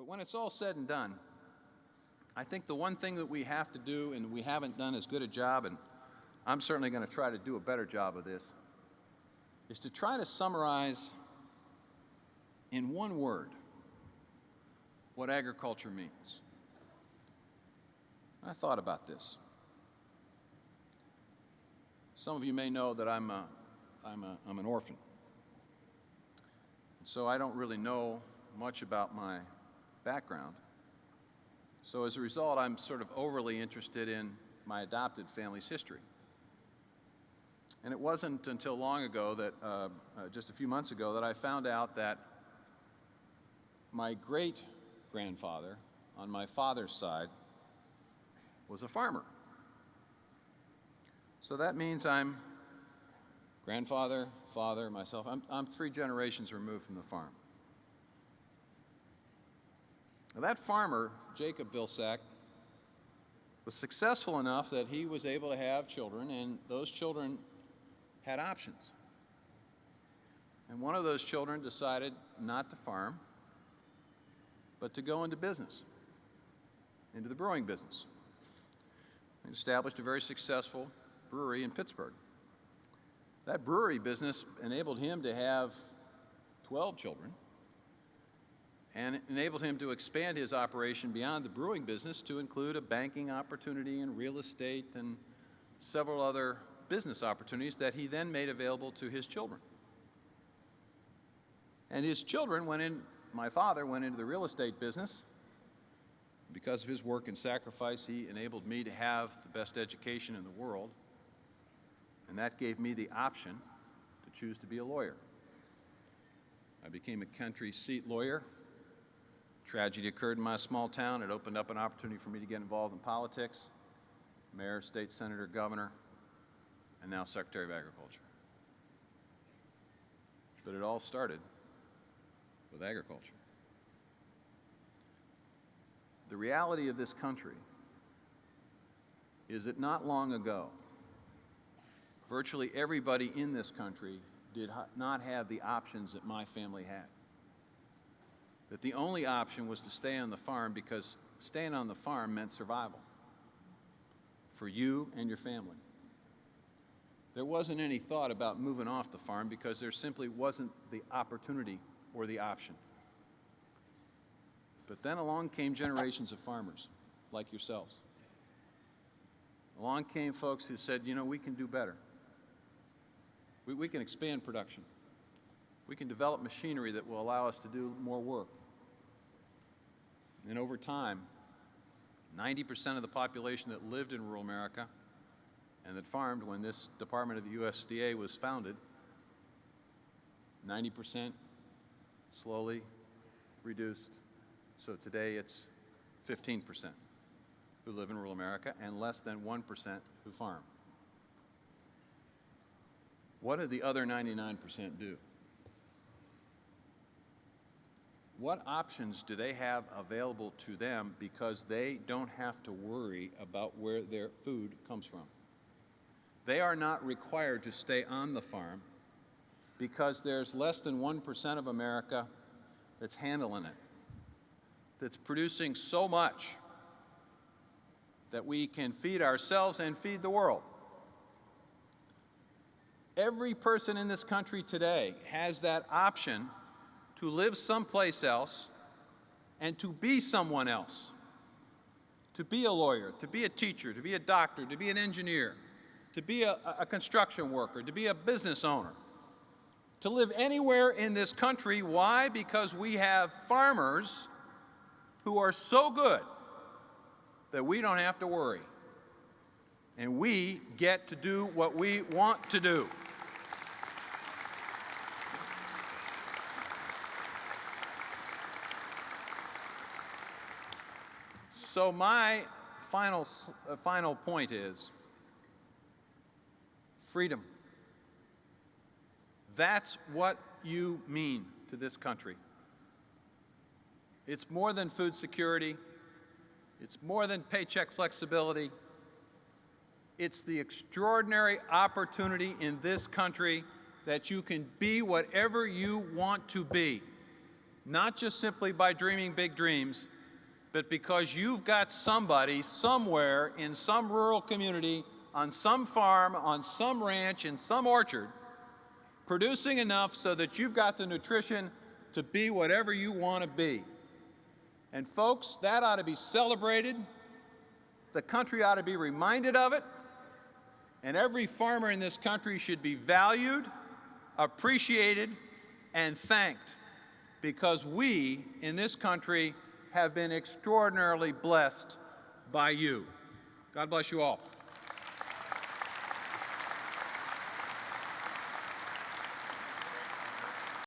when it's all said and done, I think the one thing that we have to do, and we haven't done as good a job, and I'm certainly going to try to do a better job of this, is to try to summarize in one word what agriculture means. I thought about this. Some of you may know that I'm an orphan. And so I don't really know much about my background. So as a result, I'm sort of overly interested in my adopted family's history. And it wasn't until long ago that, just a few months ago, that I found out that my great-grandfather on my father's side was a farmer. So that means I'm grandfather, father, myself. I'm 3 generations removed from the farm. Now, that farmer, Jacob Vilsack, was successful enough that he was able to have children, and those children had options. And one of those children decided not to farm, but to go into business, into the brewing business. He established a very successful brewery in Pittsburgh. That brewery business enabled him to have 12 children and enabled him to expand his operation beyond the brewing business to include a banking opportunity and real estate and several other business opportunities that he then made available to his children. And his children my father went into the real estate business. Because of his work and sacrifice, he enabled me to have the best education in the world, and that gave me the option to choose to be a lawyer. I became a country seat lawyer. Tragedy occurred in my small town. It opened up an opportunity for me to get involved in politics, mayor, state senator, governor, and now Secretary of Agriculture. But it all started with agriculture. The reality of this country is that not long ago, virtually everybody in this country did not have the options that my family had. That the only option was to stay on the farm because staying on the farm meant survival for you and your family. There wasn't any thought about moving off the farm because there simply wasn't the opportunity or the option. But then along came generations of farmers like yourselves. Along came folks who said, you know, we can do better. We can expand production. We can develop machinery that will allow us to do more work. And over time, 90% of the population that lived in rural America and that farmed when this department of the USDA was founded, 90% slowly reduced. So today it's 15% who live in rural America and less than 1% who farm. What do the other 99% do? What options do they have available to them because they don't have to worry about where their food comes from? They are not required to stay on the farm because there's less than 1% of America that's handling it, that's producing so much that we can feed ourselves and feed the world. Every person in this country today has that option to live someplace else and to be someone else, to be a lawyer, to be a teacher, to be a doctor, to be an engineer, to be a construction worker, to be a business owner, to live anywhere in this country. Why? Because we have farmers who are so good that we don't have to worry. And we get to do what we want to do. So my final point is freedom. That's what you mean to this country. It's more than food security. It's more than paycheck flexibility. It's the extraordinary opportunity in this country that you can be whatever you want to be. not just simply by dreaming big dreams, but because you've got somebody somewhere in some rural community, on some farm, on some ranch, in some orchard, producing enough so that you've got the nutrition to be whatever you want to be. And folks, that ought to be celebrated. The country ought to be reminded of it. And every farmer in this country should be valued, appreciated, and thanked, because we in this country have been extraordinarily blessed by you. God bless you all.